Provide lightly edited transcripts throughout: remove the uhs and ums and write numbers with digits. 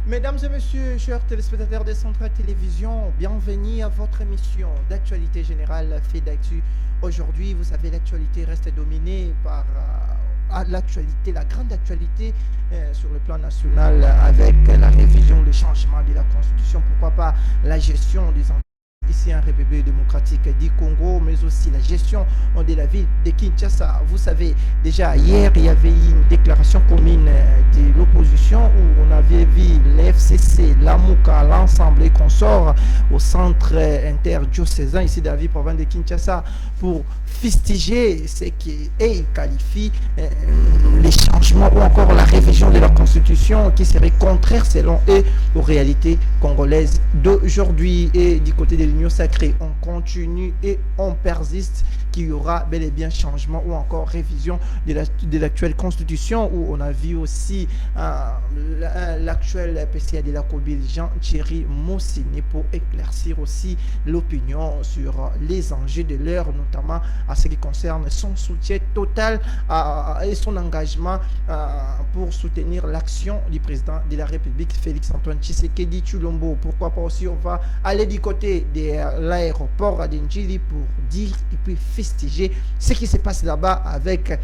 Mesdames et messieurs, chers téléspectateurs de Centrale Télévision, bienvenue à votre émission d'actualité générale fait d'actu. Aujourd'hui, vous savez, l'actualité reste dominée par l'actualité, la grande actualité sur le plan national avec la révision, le changement de la Constitution, pourquoi pas la gestion des ici en République démocratique du Congo, mais aussi la gestion de la ville de Kinshasa. Vous savez, déjà hier, il y avait une déclaration commune de l'opposition où on avait vu l'FCC, l'AMUCA, l'ensemble et consorts au centre interdiocésain ici de la ville province de Kinshasa pour fustiger ce qui est qualifié les changements ou encore la révision de la Constitution qui serait contraire selon eux aux réalités congolaises d'aujourd'hui. Et du côté de l'Union sacrée, on continue et on persiste qu'il y aura bel et bien changement ou encore révision de l'actuelle Constitution, où on a vu aussi l'actuel PCA de la Kobile, Jean-Thierry Mossini, pour éclaircir aussi l'opinion sur les enjeux de l'heure, notamment à ce qui concerne son soutien total et son engagement pour soutenir l'action du président de la République, Félix-Antoine Tshisekedi Tshilombo. Pourquoi pas aussi, on va aller du côté de l'aéroport à Dendjili pour dire et puis festiger ce qui se passe là-bas avec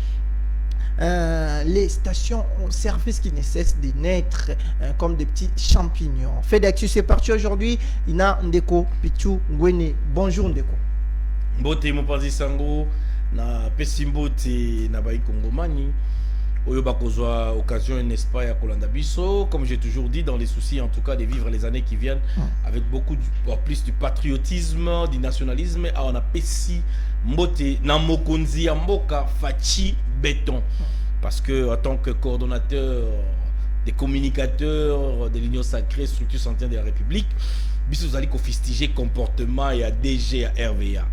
les stations service qui ne cessent de naître comme des petits champignons. Fait d'actu, c'est parti aujourd'hui. Ina Ndeko Pichu Ngwene. Bonjour Ndeko. Mbote Mopanzi Sango na Pesimbote na Baï Kongomani. Oyo bakozwa occasion, n'est-ce pas, à Kolanda Biso, comme j'ai toujours dit, dans les soucis en tout cas de vivre les années qui viennent avec beaucoup plus du patriotisme, du nationalisme. Ah, on a Pessi Mbote na Mokonzi Mboka Fachi Béton, parce que en tant que coordonnateur des communicateurs de l'Union sacrée, structure centrale de la République, biso zali ko fustiger comportement et à DG à RVA.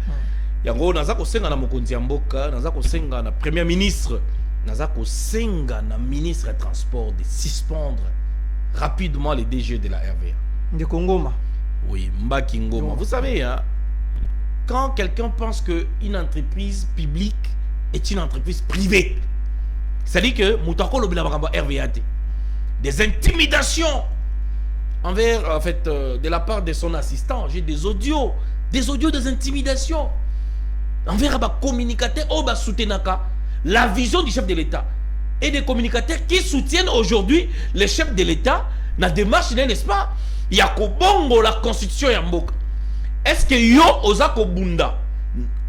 Yango naza ko senga na Mokonzi Mboka, naza ko senga na premier ministre, naza ko senga na ministre des Transports de suspendre rapidement les DG de la RVA. De Kongoma. Oui, Mbaki Ngoma. Vous savez, hein, quand quelqu'un pense qu'une entreprise publique est une entreprise privée, c'est-à-dire que Moutako Lobina RVA, des intimidations envers, en fait, de la part de son assistant. J'ai des audios, des intimidations envers un communicateur au Soutenaka, la vision du chef de l'État, et des communicateurs qui soutiennent aujourd'hui le chef de l'État dans la démarche, n'est-ce pas? Il y a Kobongo, la constitution Yamboka. Est-ce que yo Ozako Bunda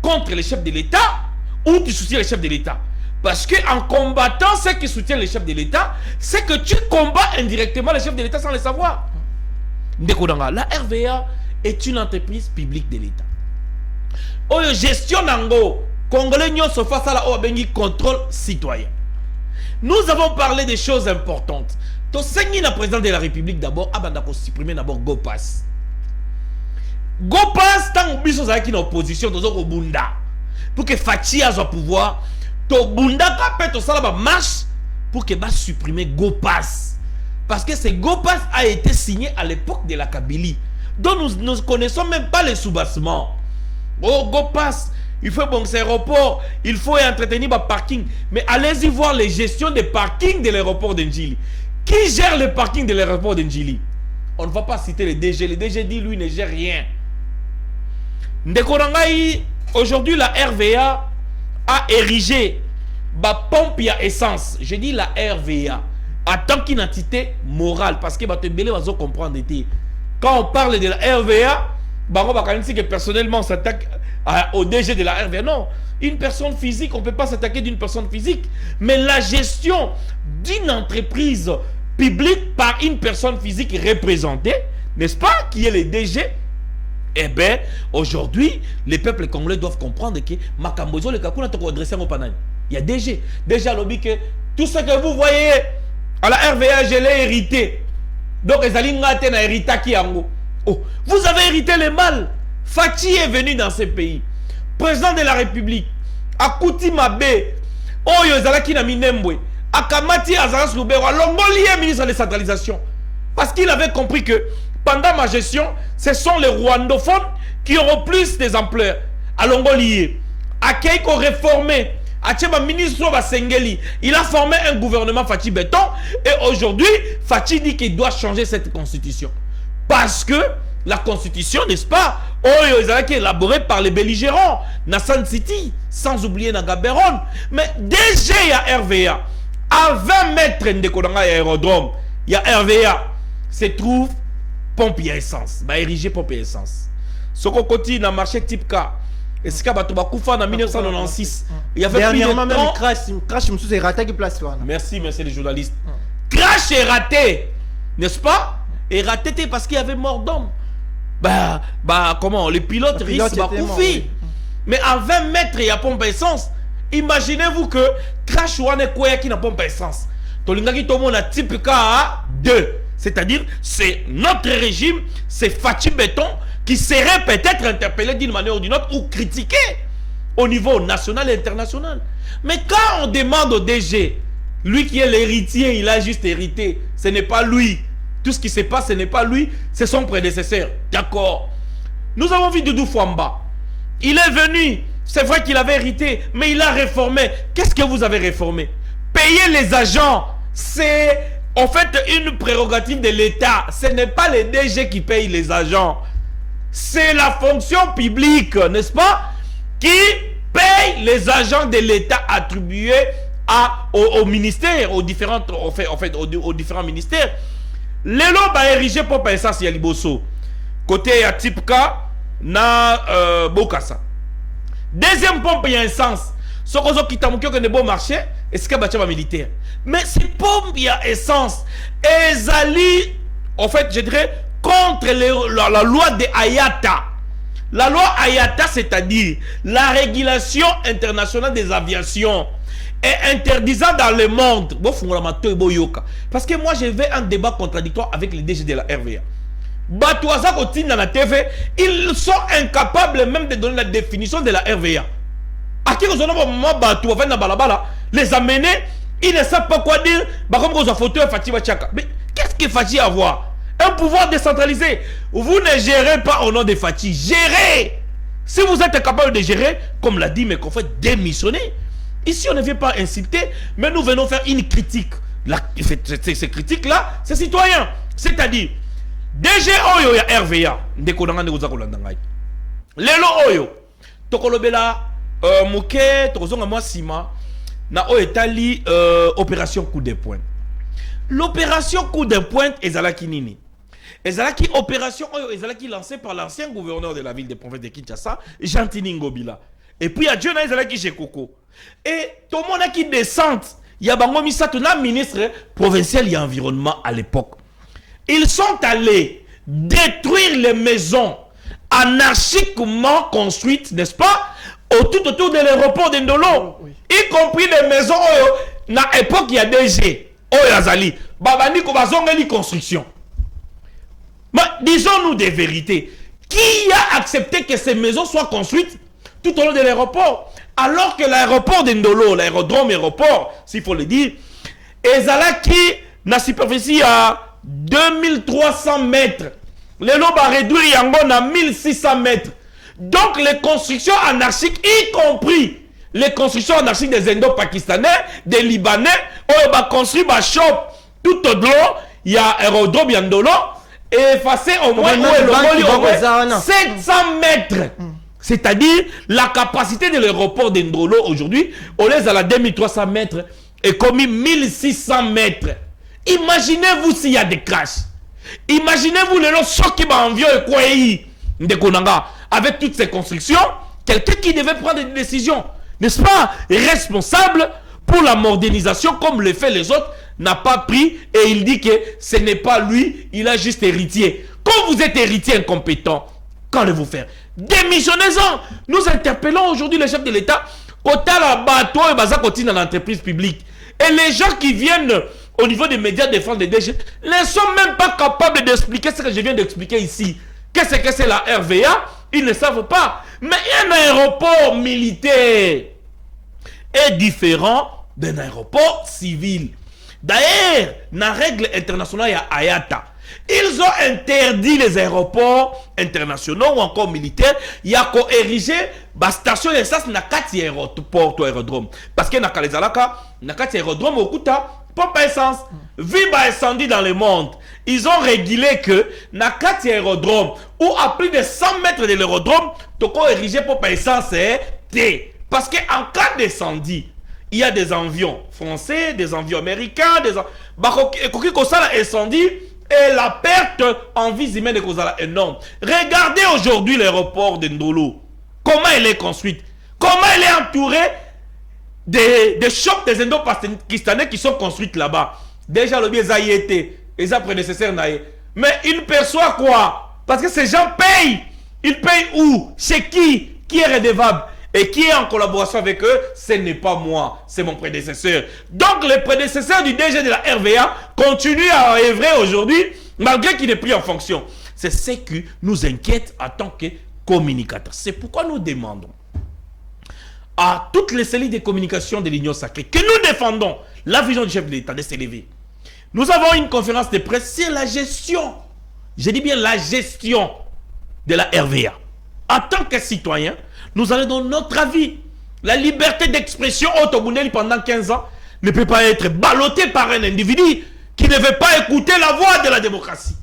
contre le chef de l'État ou tu soutiens le chef de l'État? Parce que en combattant ceux qui soutiennent le chef de l'État, c'est que tu combats indirectement le chef de l'État sans le savoir. La RVA est une entreprise publique de l'État. Oyo gestion nango Congolais nyon se face à la Obengi contrôle citoyen. Nous avons parlé des choses importantes. To sengi na président de la République d'abord abanda ko supprimer d'abord GoPass. GoPass tant biso za ki na opposition tozo ko bunda pour que Fachi a son pouvoir to bunda ka pe to sala ba marche pour que ba supprimer GoPass. Parce que ce GoPass a été signé à l'époque de la Kabylie, dont nous ne connaissons même pas les sous-bassements. Oh, GoPass, il faut bon ces aéroports, il faut entretenir le parking. Mais allez-y voir les gestions des parkings de l'aéroport d'Ndjili. Qui gère le parking de l'aéroport d'Ndjili? On ne va pas citer le DG. Le DG dit lui ne gère rien. Ndekorangai, aujourd'hui la RVA a érigé ma pompe à essence. Je dis la RVA en tant qu'identité morale, parce que Batembele va comprendre. Quand on parle de la RVA, que personnellement s'attaque au DG de la RVA. Non, une personne physique, on ne peut pas s'attaquer d'une personne physique. Mais la gestion d'une entreprise publique par une personne physique représentée, n'est-ce pas, qui est le DG, eh bien, aujourd'hui, les peuples congolais doivent comprendre que Makambozo, le Kakuna, il y a DG. Déjà, lobby que tout ce que vous voyez à la RVA, je l'ai hérité. Donc, les Alingate n'a hérité qui yango. Oh, vous avez hérité le mal. Fachi est venu dans ce pays. Président de la République. Akuti Mabe. Oyo Zalaki na Minembwe. Akamati Azaras Lubero. Longolier ministre de la décentralisation. Parce qu'il avait compris que pendant ma gestion, ce sont les rwandophones qui auront plus des ampleurs. À Longolier. À Keiko réformer Acheba ministre Basengeli, il a formé un gouvernement Fachi Béton et aujourd'hui Fachi dit qu'il doit changer cette constitution. Parce que la constitution, n'est-ce pas, qui est élaborée par les belligérants, Nassan City, sans oublier Nagaberon. Mais déjà il y a RVA, à 20 mètres de aérodrome, il y a RVA, se trouve pompe à essence, bah érigé pompe à essence. Ce qu'on continue dans le marché type K. Et ce qu'il y a en 1996, il y avait plus de temps. Crash, c'est raté qui place. Merci les journalistes. Crash est raté, n'est-ce pas? Et raté parce qu'il y avait mort d'homme. Comment? Les pilotes risquent de couper. Mais à 20 mètres, il y a pompe à essence. Imaginez-vous que Crash ou Anekoya qui n'a pompe à essence. Tolingaki Tomo na type K2. C'est-à-dire, c'est notre régime, c'est Fachi Béton qui serait peut-être interpellé d'une manière ou d'une autre ou critiqué au niveau national et international. Mais quand on demande au DG, lui qui est l'héritier, il a juste hérité, ce n'est pas lui. Tout ce qui se passe, ce n'est pas lui, c'est son prédécesseur. D'accord. Nous avons vu Doudou Fouamba. Il est venu, c'est vrai qu'il avait hérité, mais il a réformé. Qu'est-ce que vous avez réformé? Payer les agents, c'est en fait une prérogative de l'État. Ce n'est pas les DG qui payent les agents. C'est la fonction publique, n'est-ce pas, qui paye les agents de l'État attribués au ministère, aux différents ministères. Les lots va ériger pour payer ça, c'est Liboso. Côté à type K, na Bokassa. Deuxième pompe, il y a un sens. Ce qui t'a montré que ne bon marché, est-ce qu'il y a un militaire? Mais ces pompes, il y a essence. Et Zali, en fait, je dirais, contre la loi de Ayata. La loi Ayata, c'est-à-dire la régulation internationale des aviations, est interdisant dans le monde. Parce que moi, je vais un débat contradictoire avec les DG de la RVA. Batouaza Kotine dans la TV, ils sont incapables même de donner la définition de la RVA. À qui vous avez les amener, ils ne savent pas quoi dire. Mais qu'est-ce que Fachi a à voir? Un pouvoir décentralisé. Vous ne gérez pas au nom de Fachi. Gérez. Si vous êtes capable de gérer, comme l'a dit mes confrères, démissionner. Ici, on ne vient pas insulter, mais nous venons faire une critique. Ces critiques-là, c'est citoyen. C'est-à-dire, DG Oyo ya RVA. Lelo Oyo. Tokolobela Mouké, Tozonga Mwasima. Na Oetali opération coup de pointe. L'opération coup de pointe est Zalaki Nini. Ezalaki opération Ezalaki lancée par l'ancien gouverneur de la ville de province de Kinshasa, Jantini Ngobila. Et puis il y a Dieu Ezalaki chez Coco. Et tout le monde qui descend, il y a Bango Misato, ministre provincial et environnement à l'époque. Ils sont allés détruire les maisons anarchiquement construites, n'est-ce pas, tout autour de l'aéroport de Ndolo, oui. Y compris les maisons na époque il y a DG. Oyazali, Babani Kobazongeli construction. Mais disons-nous des vérités. Qui a accepté que ces maisons soient construites tout au long de l'aéroport? Alors que l'aéroport de Ndolo, l'aérodrome aéroport, s'il faut le dire, Ezalaki na superficie à 2300 mètres. Les lots va réduire Yangon à 1600 mètres. Donc les constructions anarchiques, y compris les constructions anarchiques des Indo-Pakistanais, des Libanais, on va construire ma shop tout au long, il y a aérodrome Yandolo, et effacé au moins 700 mètres. C'est-à-dire la capacité de l'aéroport d'Indolo aujourd'hui, on les à la 2300 mètres et commis 1600 mètres. Imaginez-vous s'il y a des crashs. Imaginez-vous les chocs qui va en vieux et quoi de Konanga. Avec toutes ces constructions, quelqu'un qui devait prendre des décisions, n'est-ce pas, responsable pour la modernisation comme le fait les autres, n'a pas pris et il dit que ce n'est pas lui, il a juste héritier. Quand vous êtes héritier incompétent, qu'allez-vous faire? Démissionnez-en. Nous interpellons aujourd'hui le chef de l'État dans l'entreprise publique. Et les gens qui viennent au niveau des médias défendre les DG ne sont même pas capables d'expliquer ce que je viens d'expliquer ici. Qu'est-ce que c'est la RVA? Ils ne savent pas. Mais un aéroport militaire est différent d'un aéroport civil. D'ailleurs, la règle internationale, il y a Ayata. Ils ont interdit les aéroports internationaux ou encore militaires. Il y a qu'à ériger la station d'essence dans le aéroport ou aérodrome. Parce que dans le aérodrome, au Kuta, pompe essence, vive incendie dans le monde. Ils ont régulé que dans le aérodrome ou à plus de 100 mètres de l'aérodrome, tu peux ériger pompe essence. Parce qu'en cas d'incendie, il y a des avions français, des avions américains, des incendie. Et la perte en vie humaine est énorme. Regardez aujourd'hui l'aéroport de Ndolo. Comment elle est construite. Comment elle est entourée des shops des Indo-Pakistanais qui sont construites là-bas. Déjà, le bien a y été. Les prédécesseurs n'aient. Mais ils perçoivent quoi? Parce que ces gens payent. Ils payent où? Chez qui? Qui est redevable? Et qui est en collaboration avec eux? Ce n'est pas moi, c'est mon prédécesseur. Donc les prédécesseurs du DG de la RVA continuent à œuvrer aujourd'hui, malgré qu'il n'est plus en fonction. C'est ce qui nous inquiète en tant que communicateurs. C'est pourquoi nous demandons à toutes les cellules de communication de l'Union sacrée que nous défendons la vision du chef de l'État de s'élever. Nous avons une conférence de presse sur la gestion, je dis bien la gestion de la RVA. En tant que citoyen, nous allons donner notre avis. La liberté d'expression Otobuneli pendant 15 ans ne peut pas être ballottée par un individu qui ne veut pas écouter la voix de la démocratie.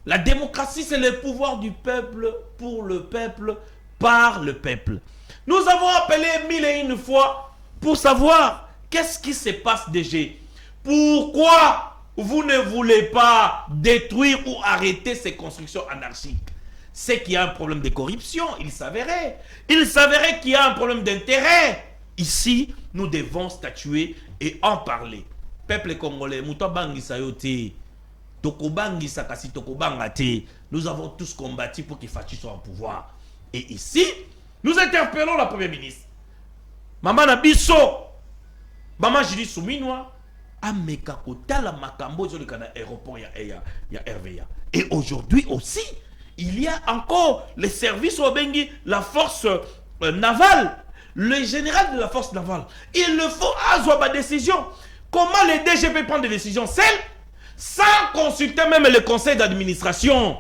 La démocratie, c'est le pouvoir du peuple, pour le peuple, par le peuple. Nous avons appelé 1001 fois pour savoir qu'est-ce qui se passe déjà. Pourquoi vous ne voulez pas détruire ou arrêter ces constructions anarchiques? C'est qu'il y a un problème de corruption, il s'avérait. Il s'avérait qu'il y a un problème d'intérêt. Ici, nous devons statuer et en parler. Peuple congolais, nous avons tous combattu pour qu'il Fachi soit au pouvoir. Et ici, nous interpellons la première ministre. Maman Nabiso, Maman Julie Souminois, Ameka Kotala Makambo, il y a aéroport, il y a RVA. Et aujourd'hui aussi, il y a encore les services au Bengi, la force navale, le général de la force navale. Il le faut avoir ma décision. Comment le DG peut prendre des décisions seules sans consulter même le conseil d'administration?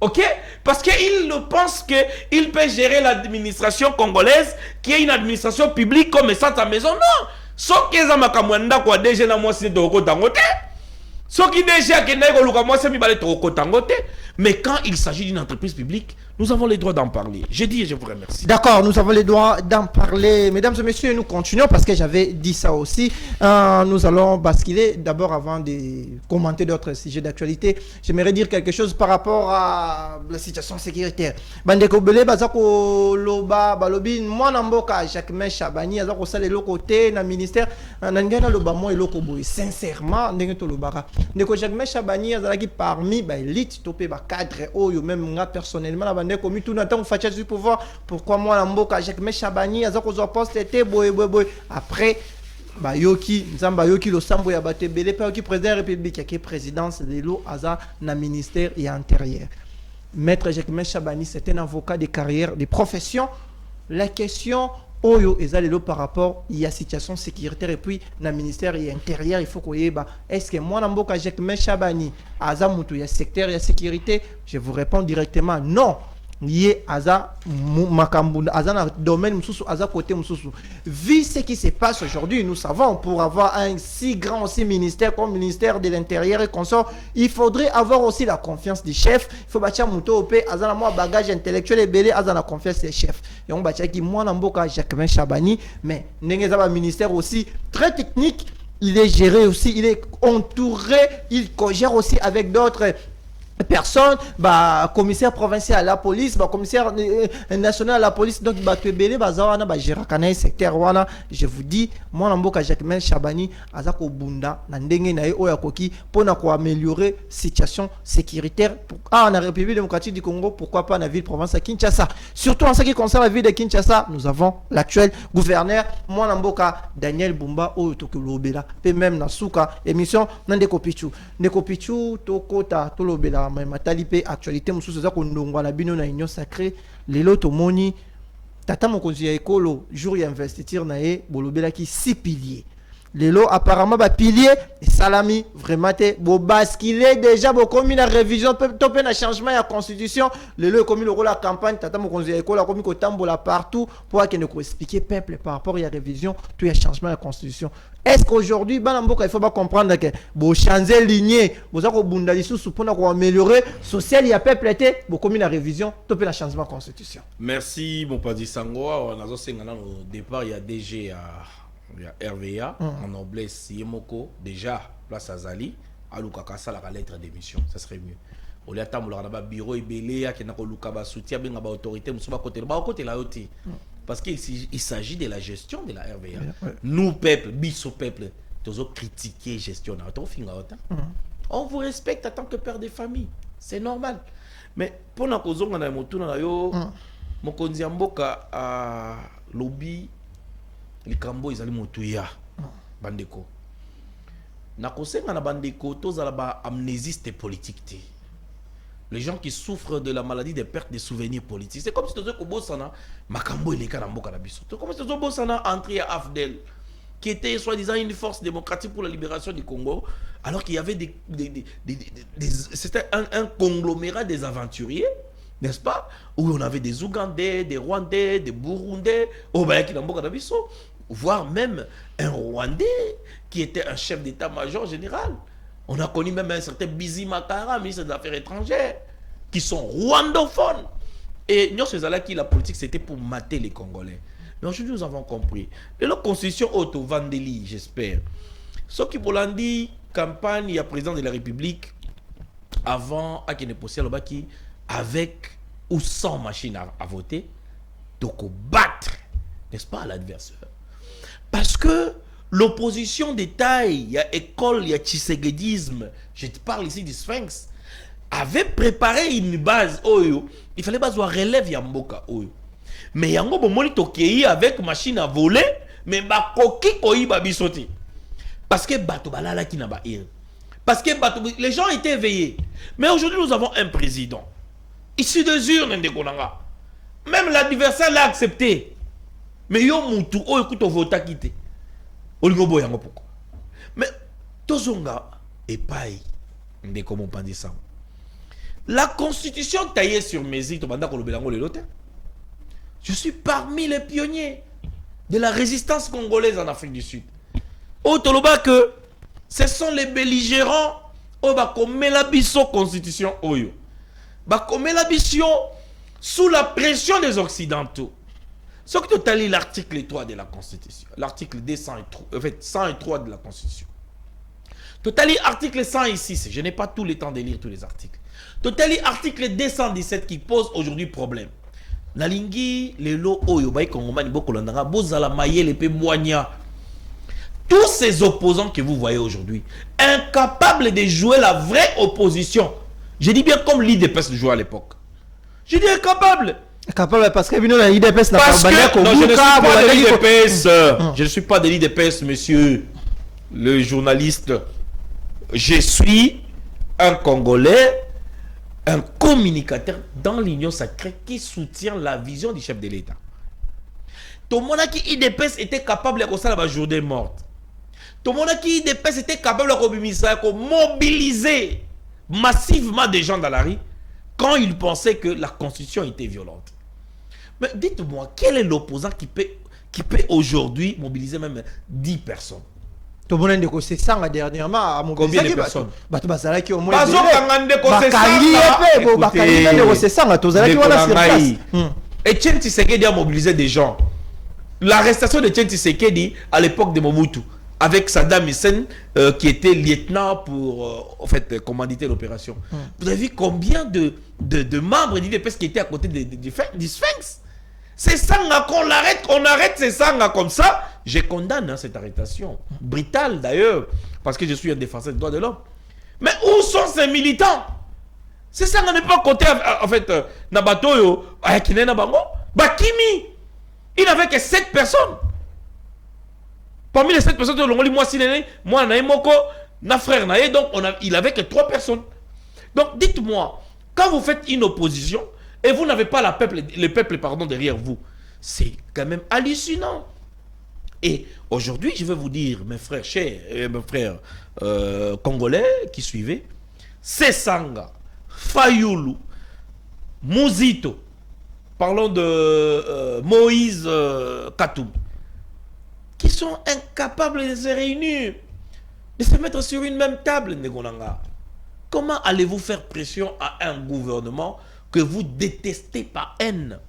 Ok? Parce qu'il pense qu'il peut gérer l'administration congolaise, qui est une administration publique comme ça à maison. Non! Sauf qu'ils ont makamwanda quoi DG na moi c'est de Dangote. Sauf qui déjà qui n'est pas moi c'est mi balé trop Dangote. Mais quand il s'agit d'une entreprise publique, nous avons le droit d'en parler. Je dis et je vous remercie. D'accord, nous avons le droit d'en parler. Mesdames et messieurs, nous continuons parce que j'avais dit ça aussi. Nous allons basculer. D'abord, avant de commenter d'autres sujets d'actualité, j'aimerais dire quelque chose par rapport à la situation sécuritaire. Bandeko Bele, Bazako Loba, Balobi, moi Namboka, Jacques Chabani, Azako Sale, le côté, na ministère, Nangana Loba, moi et Lokoboy. Sincèrement, Nengeto Lobara. Neko Jacques Chabani, Azaki parmi, l'élite, topé, cadre, ou même moi personnellement, comme tout n'attend fait du pouvoir. Pourquoi moi Namboka Jacques Chabani azako zo poste était boy après Bayoki Nzamba Yoki lo sambo ya baté belé pa qui président république qui présidence de l'eau aza na ministère et intérieur. Maître Jacques Chabani c'est un avocat de carrière de profession. La question Oyo ezalelo par rapport il y a situation sécuritaire et puis na ministère et intérieur il faut qu'on y est-ce que moi Namboka Jacques Chabani aza mutu ya secteur ya sécurité? Je vous réponds directement non. Lié aza makambunda aza na domaine mususu aza côté mususu. Vu ce qui se passe aujourd'hui, nous savons pour avoir un si grand aussi ministère comme ministère de l'intérieur et consort, il faudrait avoir aussi la confiance du chef. Il faut bâtir muto opé aza na moi bagage intellectuel et belé aza na confiance des chefs. Et on bâtir qui moi Namboka Jacques Chabani, mais ndenge za ba ministère aussi très technique, il est géré aussi, il est entouré, il cogère aussi avec d'autres personne, commissaire provincial à la police, commissaire national à la police, donc secteur wana. Je vous dis, moi Namboka Jacques Chabani azako bunda na ndenge na oya koki pona ko améliorer situation sécuritaire en République démocratique du Congo, pourquoi pas na ville province à Kinshasa. Surtout en ce qui concerne la ville de Kinshasa, nous avons l'actuel gouverneur moi Namboka Daniel Bumba oyo tokolobela pe même na suka émission Ndeko Pichu tokota tolobela matalipe actualité mususu za kondongwa na bino na union sacrée lelo tomoni tata mokonzi ya ekolo jour ya investiture na ye bolobela ki 6 piliers. Lelo apparemment ba pilier et salami vraiment te bo basculer déjà bo comme une révision topé na changement ya constitution lelo comme le rôle la campagne tata mo konzi école comme ko tambola partout pour que nous expliquer peuple par rapport à la révision tout ya changement ya constitution. Est-ce qu'aujourd'hui bana mboka il faut pas comprendre que bo changer lignée bo za ko bunda lisusu pour ko améliorer social ya peuple était bo comme une révision topé na changement constitution. Merci mon padi Sangoa on a zo sengana au départ il y a DG à RVA en noblesse Yemoko déjà place à Zali à Lukakasa la lettre d'émission ça serait mieux au lieu d'attendre le bureau et belé qui n'a pas Lukaba soutien bien la autorité musuba côté le côté la haute parce qu'il s'agit de la gestion de la RVA nous peuple biso peuple tous critiquer gestion on vous respecte en tant que père de famille c'est normal mais pour na kozonga na motuna na yo mokonzi mboka a lobby likambo izali motuya bandeko na kosenga na bandeko tozala ba amnésiste politique les gens qui souffrent de la maladie de perte de souvenirs politiques c'est comme si tozo ko bosana makambo eleka na mboka na biso to comme si tozo bosana entrée à Afdel qui était soi-disant une force démocratique pour la libération du Congo alors qu'il y avait c'était un conglomérat des aventuriers, n'est-ce pas, où on avait des Ougandais, des Rwandais, des Burundais, voire même un Rwandais qui était un chef d'état-major général. On a connu même un certain Bizi Makara, ministre des Affaires étrangères, qui sont rwandophones. Et nous, la politique, c'était pour mater les Congolais. Mais aujourd'hui, nous avons compris. Et la constitution auto-vandélie, j'espère. Ce qui pour dit campagne, il y a président de la République, avant, à qui avec ou sans machine à voter, donc battre, n'est-ce pas, l'adversaire. Parce que l'opposition de taille, il y a école, il y a tshisekidisme, je te parle ici du Sphinx, avait préparé une base, il fallait pas voir relève Yamboka, mais yango bomoni tokei avec machine à voler, mais ba koki koyi ba bisoti. Parce que bato balala ki na ba ir. Parce que les gens étaient éveillés. Mais aujourd'hui nous avons un président issu des urnes de Konanga. Même l'adversaire l'a accepté. Mais yo mutu o écoute vota kité. Oligobo yango pourquoi? Mais tozonga et paille de comme on dit ça. La constitution taillée sur mesure to banda ko lobelango le lote. Je suis parmi les pionniers de la résistance congolaise en Afrique du Sud. Au Toloba que ce sont les belligérants qui ont la constitution oyo. La mission sous la pression des Occidentaux. Ce que tu as lu l'article 3 de la Constitution, l'article 103 de la Constitution. Tu as lu l'article 106, je n'ai pas tout le temps de lire tous les articles. Tu as lu l'article 217 qui pose aujourd'hui problème. Nalingi lelo oyo bay kongomani bokolandanga bozala mayele pe moigna. Tous ces opposants que vous voyez aujourd'hui, incapables de jouer la vraie opposition. Je dis bien comme l'IDPS jouait à l'époque. Je dis incapable. Incapable parce que l'IDPS n'a pas je ne suis pas de l'IDPS, monsieur le journaliste. Je suis un Congolais, un communicateur dans l'Union sacrée qui soutient la vision du chef de l'État. Tout le monde qui IDPS était capable de faire la journée morte. Tout le monde qui IDPS était capable de mobiliser massivement des gens dans la rue quand ils pensaient que la constitution était violente. Mais dites-moi, quel est l'opposant qui peut aujourd'hui mobiliser même 10 personnes? Tout le monde c'est ça dernièrement à combien de personnes? Etienne Tshisekedi a mobilisé des gens. L'arrestation de Etienne Tshisekedi à l'époque de Mobutu avec Saddam Hussein qui était lieutenant pour en fait commanditer l'opération. Vous avez vu combien de membres d'IDPS qui étaient à côté du Sphinx? C'est ça qu'on l'arrête, on arrête ces sangs comme ça. Je condamne cette arrestation. Brutale d'ailleurs, parce que je suis un défenseur des droits de l'homme. Mais où sont ces militants? C'est ça qu'on n'est pas côté en fait Nabatoyo, Ayakine Nabango, Bakimi. Il n'avait que 7 personnes. Parmi les 7 personnes, moi, Naïmoko, na frère Naï, donc il avait que 3 personnes. Donc dites-moi, quand vous faites une opposition et vous n'avez pas le peuple derrière vous, c'est quand même hallucinant. Et aujourd'hui, je vais vous dire, mes frères chers, mes frères congolais qui suivaient, Sesanga, Fayoulou, Mouzito, parlons de Moïse Katoum, qui sont incapables de se réunir, de se mettre sur une même table, Negonanga. Comment allez-vous faire pression à un gouvernement que vous détestez par haine,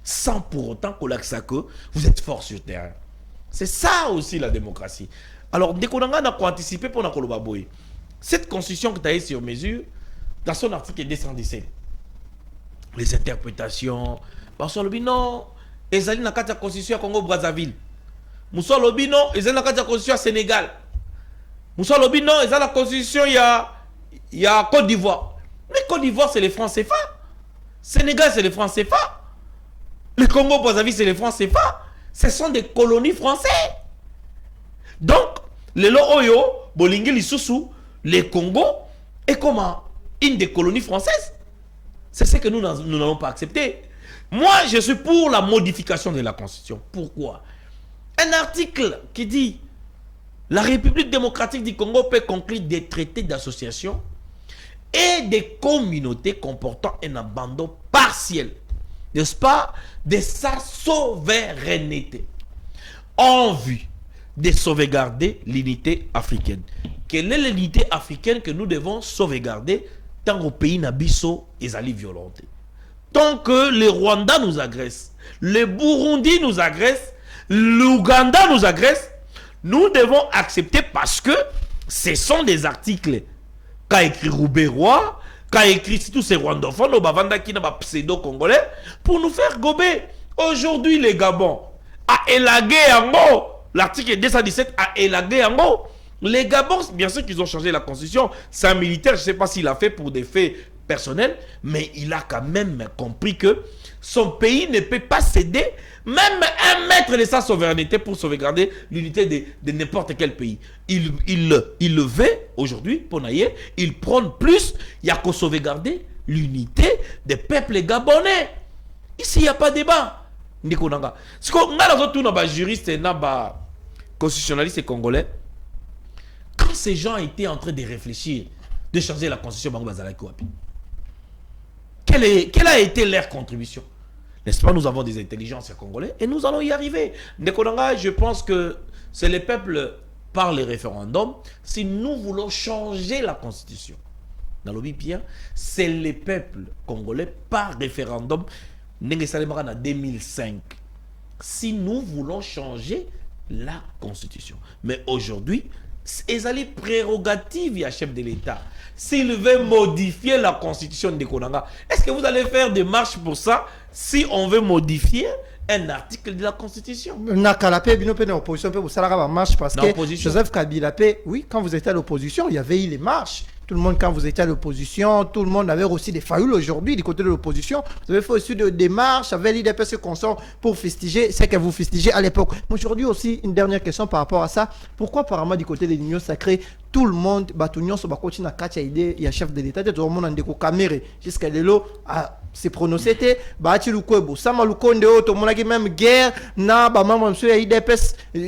sans pour autant que vous êtes fort sur terrain? C'est ça aussi la démocratie. Alors, Negonanga n'a pas anticipé pour Nakolobaboy. Cette constitution que tu as sur mesure, dans son article 217, les interprétations, parce que non, ezali na kati ya constitution à Congo-Brazzaville. Moussa lobi non, ezali na kati ya constitution à Sénégal. Moussa lobi non, ezali la constitution il y a Côte d'Ivoire. Mais Côte d'Ivoire c'est les francs CFA. Sénégal c'est les francs CFA. Le Congo-Brazzaville c'est les francs CFA. Ce sont des colonies françaises. Donc, les Oyo, Bolingi Lisusu, les Congo est comment une des colonies françaises. C'est ce que nous n'allons pas accepter. Moi, je suis pour la modification de la Constitution. Pourquoi? Un article qui dit la République démocratique du Congo peut conclure des traités d'association et des communautés comportant un abandon partiel, n'est-ce pas, de sa souveraineté, en vue de sauvegarder l'unité africaine. Quelle est l'unité africaine que nous devons sauvegarder tant au pays Nabiso et Ali violenté? Tant que le Rwanda nous agresse, le Burundi nous agresse, l'Ouganda nous agresse, nous devons accepter parce que ce sont des articles qu'a écrit Roubaix-Roi, qu'a écrit tous ces rwandophones, au Bavanda qui n'a pas pseudo-congolais, pour nous faire gober. Aujourd'hui, les Gabon a élagué en haut. L'article 217 a élagué en haut. Les Gabons, bien sûr qu'ils ont changé la constitution. C'est un militaire, je ne sais pas s'il a fait pour des faits personnels, mais il a quand même compris que son pays ne peut pas céder même un mètre de sa souveraineté pour sauvegarder l'unité de n'importe quel pays. Il le veut aujourd'hui, pour naïe, il prône plus, il y a qu'à sauvegarder l'unité des peuples gabonais. Ici, il n'y a pas de débat. Nikonanga. Ce qu'on a dans tout juriste et constitutionnaliste congolais, quand ces gens étaient en train de réfléchir, de changer la constitution, quelle a été leur contribution? N'est-ce pas, nous avons des intelligences congolais et nous allons y arriver. Nekonanga, je pense que c'est les peuples par les référendums. Si nous voulons changer la constitution, dans le bien, c'est les peuples congolais par référendum. En 2005. Si nous voulons changer la constitution. Mais aujourd'hui, c'est les prérogatives du chef de l'État. S'il veut modifier la constitution de Konanga, est-ce que vous allez faire des marches pour ça si on veut modifier un article de la constitution? Nakalapé, l'opposition peut vous marche parce que Joseph Kabila, oui, quand vous étiez à l'opposition, il y avait eu les marches. Tout le monde, quand vous étiez à l'opposition, tout le monde avait aussi des failles aujourd'hui du côté de l'opposition. Vous avez fait aussi des marches avec l'IDPS consort pour festiger ce que vous festigez à l'époque. Aujourd'hui aussi, une dernière question par rapport à ça. Pourquoi apparemment du côté de l'Union sacrée, tout le monde, l'Union se continue à catcher l'idée, il y a chef de l'État, tout le monde a des caméras jusqu'à l'élo à se prononcer, tout le monde a même guerre,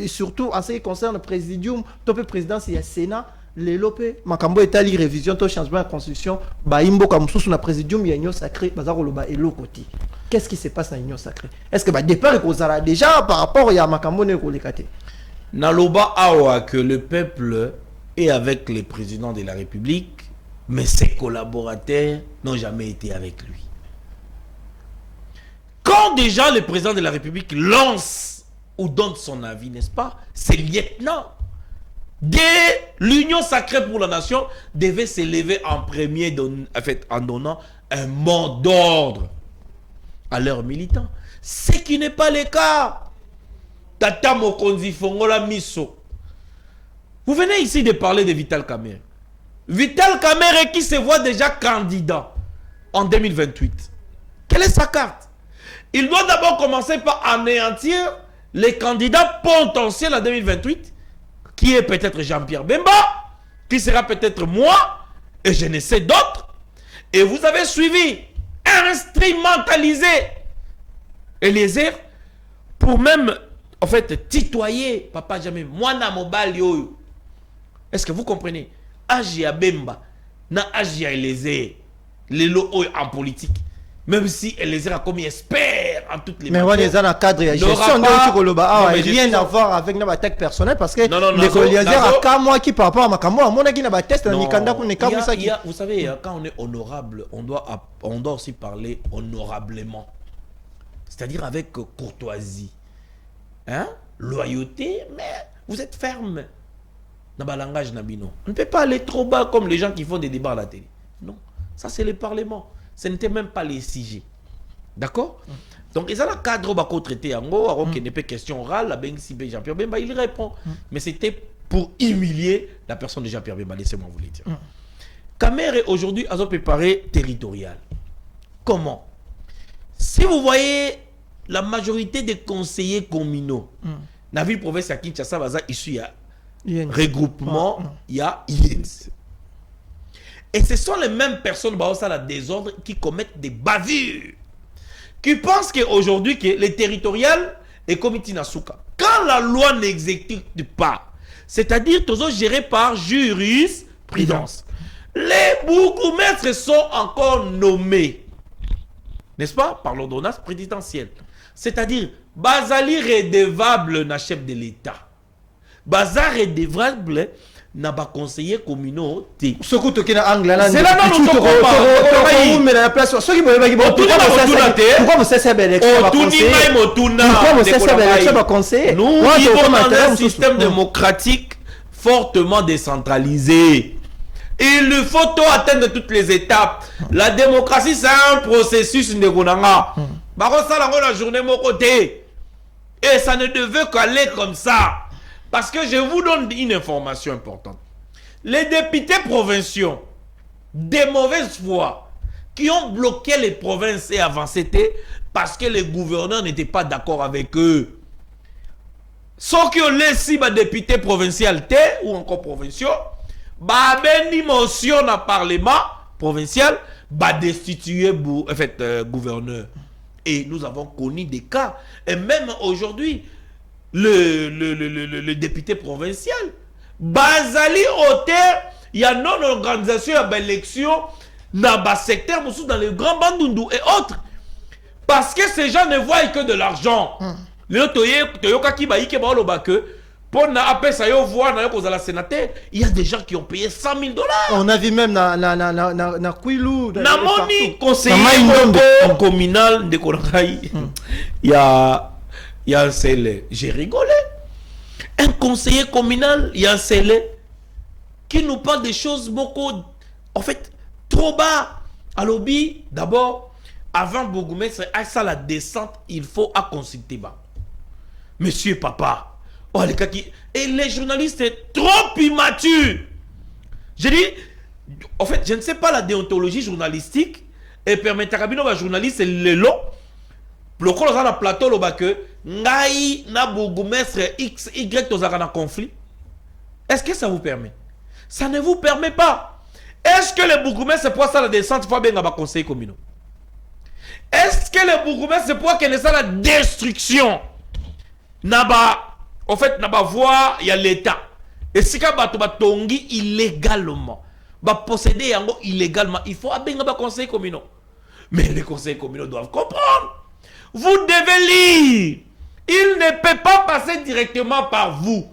surtout en ce qui concerne le présidium, le président, c'est le Sénat. Les lopé makambo etali révision to changement de constitution ba imbo comme sous na présidium ya union sacrée bazako loba elo côté. Qu'est-ce qui se passe à union sacrée? Est-ce que ba départ kozala déjà par rapport ya makambo ne ko lekate na loba awa que le peuple est avec le président de la République, mais ses collaborateurs n'ont jamais été avec lui. Quand déjà le président de la République lance ou donne son avis, n'est-ce pas, ses lieutenants de l'Union sacrée pour la nation devait s'élever en premier en donnant un mot d'ordre à leurs militants. Ce qui n'est pas le cas. Tata Mokonzi Fongola Miso. Vous venez ici de parler de Vital Kamerhe. Vital Kamerhe qui se voit déjà candidat en 2028. Quelle est sa carte? Il doit d'abord commencer par anéantir les candidats potentiels en 2028, qui est peut-être Jean-Pierre Bemba, qui sera peut-être moi, et je ne sais d'autres. Et vous avez suivi, instrumentalisé Eliezer pour même en fait, tutoyer, papa jamais. Moi, na mobile yo. Est-ce que vous comprenez? Agia Bemba, na Agia Eliezer, les lots en politique. Même si Eliezer a comme expert en toutes les matières. Mais on est dans le cadre de gestion de rien à voir avec notre attaque personnelle parce que les Eliezer a qu'à moi qui par rapport à ma caméra, moi qui n'a pas test dans Nikanda qu'on est comme ça. Vous savez, quand on est honorable, on doit aussi parler honorablement. C'est-à-dire avec courtoisie. Hein? Loyauté, mais vous êtes ferme. Dans le langage nabino. On ne peut pas aller trop bas comme les gens qui font des débats à la télé. Non, ça c'est le Parlement. Ce n'était même pas les CG. D'accord? Donc, ils ont un cadre qui traité en gros, alors qu'il n'est pas question orale, la BNCB Jean-Pierre Bemba, il répond. Mais c'était pour humilier la personne de Jean-Pierre Bemba, laissez-moi vous le dire. Camère aujourd'hui a préparé territorial. Comment? Si vous voyez la majorité des conseillers communaux, dans la ville province à Kinshasa, ici, il y a regroupement, il y a IENS. Et ce sont les mêmes personnes dans la désordre qui commettent des bavures. Qui pensent qu'aujourd'hui, que les territoriales est comme Tinasuka. Quand la loi n'exécute pas, c'est-à-dire toujours géré par jurisprudence, les bourgmestres sont encore nommés, n'est-ce pas, par l'ordonnance présidentielle. C'est-à-dire, Bazali redevable na chef de l'État. Bazar redevable n'a pas conseiller communaux. Ce coup qui est en anglais, c'est là non nous sommes mais la place ceux qui pourquoi vous savez ça belle conseiller nous vivons dans un système démocratique fortement décentralisé. Il faut atteindre toutes les étapes. La démocratie c'est un processus de gonanga. La journée mon côté et ça ne devait qu'aller comme ça. Parce que je vous donne une information importante. Les députés provinciaux, des mauvaises foi, qui ont bloqué les provinces et avancé, c'était parce que les gouverneurs n'étaient pas d'accord avec eux. Sauf que les députés provinciaux ou encore provinciaux, une motion dans le Parlement provincial, destituer gouverneur. Et nous avons connu des cas. Et même aujourd'hui, le député provincial Bazali Hôtel, il y a non organisation à l'élection dans le secteur dans les grands bandundu et autres parce que ces gens ne voient que de l'argent. Il y a des gens qui ont payé 100 000 $. On a vu même na Kwilu na moni conseiller communal de Koraï. Il y a un scellé. J'ai rigolé. Un conseiller communal, il y a un scellé qui nous parle des choses beaucoup, en fait, trop bas. À l'objet, d'abord, avant Bourgoumestre, à ça la descente, il faut à consulter bas. Monsieur papa. Oh, les cas qui... Et les journalistes sont trop immatures. J'ai dit, en fait, je ne sais pas la déontologie journalistique et permettre à un journaliste, c'est le long. Le col dans le plateau, le que ngai na bourgmestre X, Y, dans un conflit. Est-ce que ça vous permet? Ça ne vous permet pas. Est-ce que les bourgmestres pour ça la descente faut bien à conseil communal? Est-ce que les bourgmestres pour qu'il y ait la destruction? Naba, en fait, naba voir il y a l'État. Et si ka bato batongi illégalement, posséder yango illégalement, il faut bien à conseil communal. Mais les conseils communaux doivent comprendre. Vous devez lire. Il ne peut pas passer directement par vous.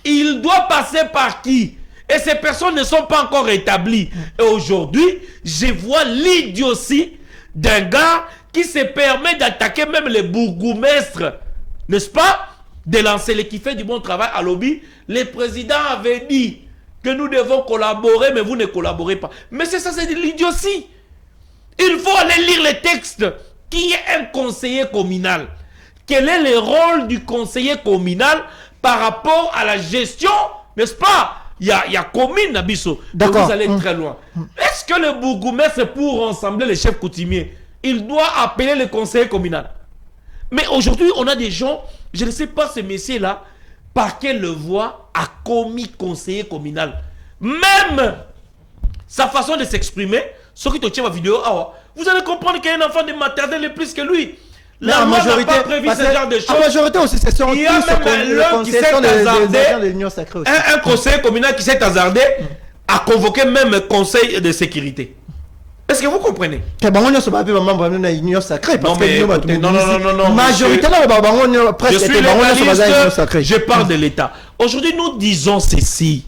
Il doit passer par qui? Et ces personnes ne sont pas encore établies. Et aujourd'hui, je vois l'idiotie d'un gars qui se permet d'attaquer même les bourgmestres. N'est-ce pas? De lancer les qui fait du bon travail à lobby. Le président avait dit que nous devons collaborer, mais vous ne collaborez pas. Mais c'est ça, c'est de l'idiotie. Il faut aller lire les textes. Qui est un conseiller communal? Quel est le rôle du conseiller communal par rapport à la gestion, n'est-ce pas? Il y a commune Nabiso. Donc vous allez très loin. Est-ce que le bourgmestre, pour rassembler les chefs coutumiers, il doit appeler le conseiller communal? Mais aujourd'hui, on a des gens, je ne sais pas ce messieurs-là, par quelle voie a commis conseiller communal. Même sa façon de s'exprimer, ce qui te tient ma vidéo, vous allez comprendre qu'il y a un enfant de maternelle plus que lui. La loi n'a pas prévu ce genre de choses. La majorité aussi, c'est il y a même l'un qui s'est hasardé, un conseil communal qui s'est hasardé à convoquer même un conseil de sécurité. Est-ce que vous comprenez? Non, non. Majorité là, presque. Je suis légaliste, je parle de l'État. Aujourd'hui, nous disons ceci.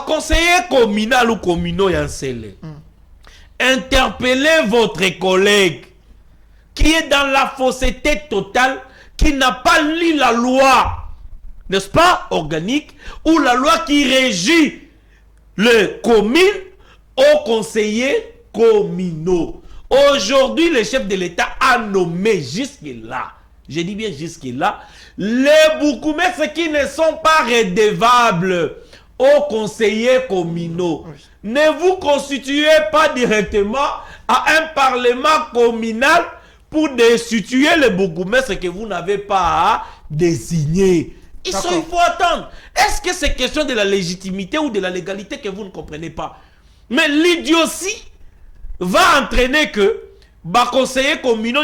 Conseiller communal ou communaux, interpellez votre collègue qui est dans la fausseté totale, qui n'a pas lu la loi, n'est-ce pas, organique, ou la loi qui régit les communes aux conseillers communaux. Aujourd'hui, le chef de l'État a nommé jusque-là, je dis bien jusque-là, les bourgmestres qui ne sont pas redevables aux conseillers communaux. Ne vous constituez pas directement à un parlement communal pour destituer les bourgmestres que vous n'avez pas à désigner. Il faut attendre. Est-ce que c'est question de la légitimité ou de la légalité que vous ne comprenez pas? Mais l'idiotie va entraîner que conseiller communaux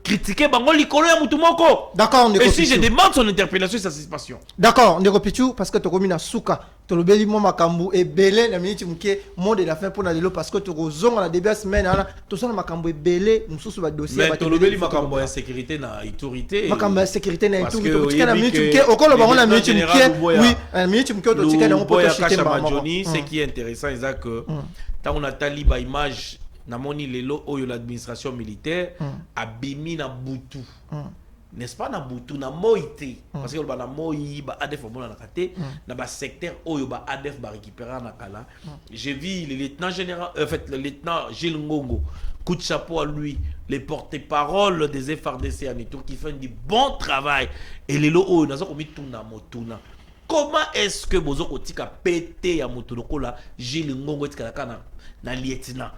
critiquer d'accord. Et si je demande son interpellation, sa suspension. D'accord, Ndeko Pichu, parce que tu as mis souka, tu as mis makambu et belé la minute mouké monde de la fin pour n'aller parce que tu as zong la début semaine tout ça makambu et belé nous sous dossier. Mais tu as mis makambu insécurité na autorité. Makambu insécurité na autorité. Tu as la minute mouké au col baron la minute mouké. Oui, la minute mouké tu as dans pour acheter ce qui est intéressant c'est que tant on a taliba image namoni lelo oyo l'administration militaire a bimi na butu. N'est-ce pas na butu na moité parce que ba na moyi ba ADF bona na kate na ba secteur oyo ba ADF ba récupérer na kala. J'ai vu le lieutenant général le lieutenant Gilles Ngongo, coup de chapeau à lui, les porte-parole des FRDC en Ituri qui font du bon travail et lelo oyo nazo komi tuna motuna. Comment est-ce que bozo kotika pété ya motuloko la Gilles Ngongo etika na lieutenant?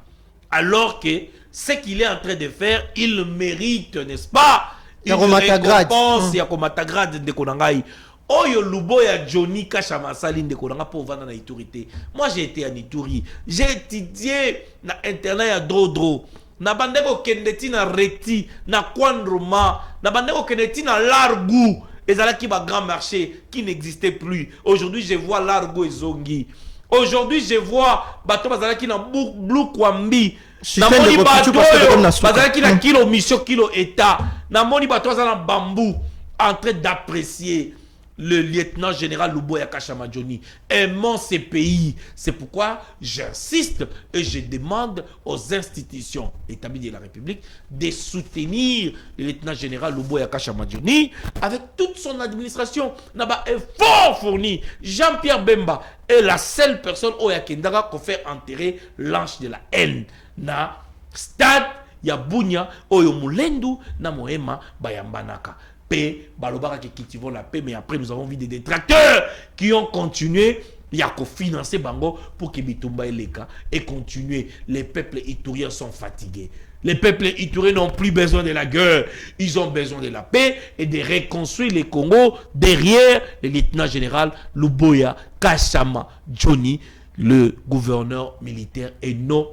Alors que ce qu'il est en train de faire, il mérite, n'est-ce pas? Il récompense, il y a comme Matagrad de Konangai. Oyo Luboya Johnny Kachamasali de Konanga pour vendre na Iturité. Moi j'ai été en Ituri, j'ai étudié na internat ya Drodro. Na bandeko kendeti na Reti, na Kwandroma, na bandeko kendeti na Largou. Et là qui va grand marché qui n'existait plus. Aujourd'hui je vois Largou et Zongi. Aujourd'hui, je vois bateau bazalaki na Blue Kwambi. Na moni bateau bazalaki na kilo mission kilo état. Na moni bateau na bambou en train d'apprécier le lieutenant général Luboya Kashamadjoni. Aimons ces pays. C'est pourquoi j'insiste et je demande aux institutions établies de la République de soutenir le lieutenant général Luboya Kashamadjoni avec toute son administration. Naba est fort fourni. Jean-Pierre Bemba est la seule personne au Yakendara qui fait enterrer l'ange de la haine. Na stade Yabunya Oyo Mulendu na Mohema Bayambanaka. Paix, balobara qui cultivons la paix, mais après nous avons vu des détracteurs qui ont continué, il y a qu'à financer Bango pour que Bitumba et Leka et continuer. Les peuples ituriens sont fatigués. Les peuples ituriens n'ont plus besoin de la guerre, ils ont besoin de la paix et de reconstruire le Congo derrière le lieutenant général Luboya Kashama Johnny, le gouverneur militaire et non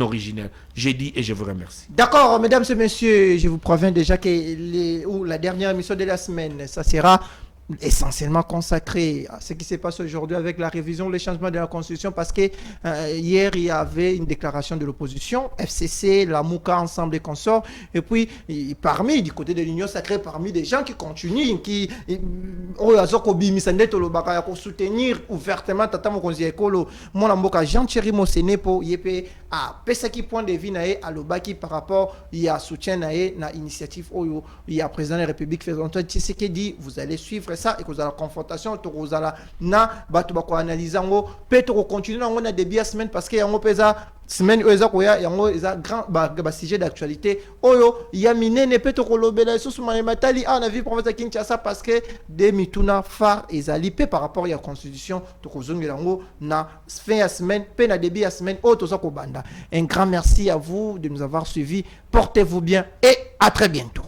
originel. J'ai dit et je vous remercie. D'accord, mesdames et messieurs, je vous préviens déjà que la dernière émission de la semaine, ça sera essentiellement consacré à ce qui se passe aujourd'hui avec la révision, le changement de la Constitution, parce que hier, il y avait une déclaration de l'opposition, FCC, la Mouka, Ensemble et Consorts, et puis parmi, du côté de l'Union Sacrée, parmi des gens qui continuent, qui soutenir ouvertement Tata Mokonzi Ekolo, mon amboka Jean-Thierry Mosenepo, Yepe, à Pesaki point de vue nae, à l'Obaki par rapport, il y a soutien nae, na initiative, il y a président de la République, Antoine Tshisekedi, vous allez suivre ça et que vous avez la confrontation to vous allez na batu bako analyser ngo peut continuer on a début semaine parce que yango pesa semaine oza koya yango eza grand ba sujet d'actualité oyo ya minene peut kolobela sous matali on a vu province Kinshasa parce que des mituna phare ezali pe par rapport à la constitution to kozongela ngo na fin ya semaine pe na début ya semaine o toza ko banda. Un grand merci à vous de nous avoir suivis, portez-vous bien et à très bientôt.